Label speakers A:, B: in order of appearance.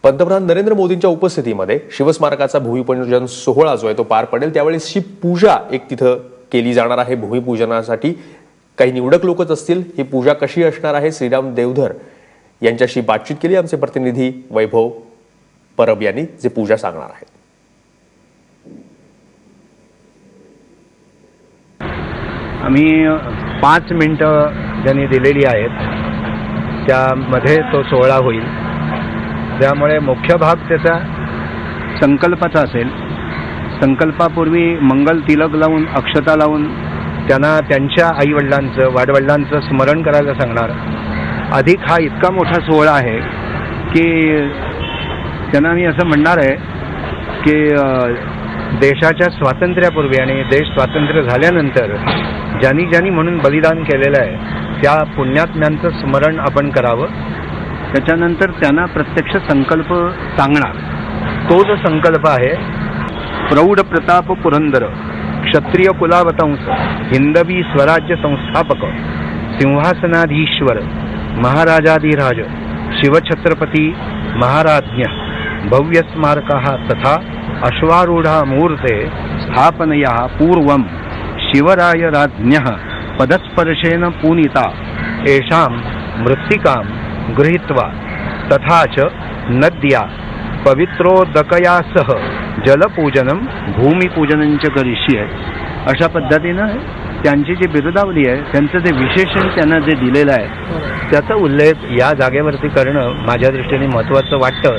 A: पंतप्रधान नरेंद्र मोदींच्या उपस्थितीमध्ये शिवस्मारकाचा भूमिपूजन सोहळा जो आहे तो पार पडेल। त्यावेळेस ही पूजा एक तिथं केली जाणार आहे। भूमिपूजनासाठी काही निवडक लोकच असतील। ही पूजा कशी असणार आहे, श्रीराम देवधर यांच्याशी बातचीत केली आमचे प्रतिनिधी वैभव परब यांनी, जे पूजा सांगणार आहेत।
B: आम्ही 5 मिनिटं ज्यांनी दिलेली आहेत त्यामध्ये तो सोहळा होईल। त्यामुळे मुख्य भाग त्याचा संकल्पाचा असेल। संकल्पापूर्वी मंगल तिलक लावून, अक्षता लावून त्यांना त्यांच्या आईवडिलांचं, वाडवडिलांचं स्मरण करायला सांगणार। अधिक हा इतका मोठा सोहळा आहे की त्यांना मी असं म्हणणार आहे की देशाच्या स्वातंत्र्यापूर्वी आणि देश स्वातंत्र्य झाल्यानंतर ज्यांनी ज्यांनी म्हणून बलिदान केलेलं आहे त्या पुण्यात्म्यांचं स्मरण आपण करावं। त्याच्यानंतर त्यांना प्रत्यक्ष संकल्प सांगणार। तो जो संकल्प आहे, प्रौढ प्रताप पुरंदर, क्षत्रिय कुलावतंस, हिंदवी स्वराज्य संस्थापक, सिंहासनाधीश्वर, महाराजाधिराज, शिवछत्रपती महाराज्ञ, भव्य स्मारकः तथा अश्वारूढा मूर्ते स्थापनया पूर्वं शिवराय राज्ञः पदस्पर्शेन पूनिता एषां मृत्तिकां गृहीत्वा तथा च नद्या पवित्रोदकया सह जलपूजनं भूमिपूजनं च करिष्ये। अशा पद्धतीनं त्यांची जी बिरुदावली आहे, त्यांचं जे विशेषण त्यांना जे दिलेलं आहे त्याचा उल्लेख या जागेवरती करणं माझ्या दृष्टीने महत्त्वाचं वाटतं।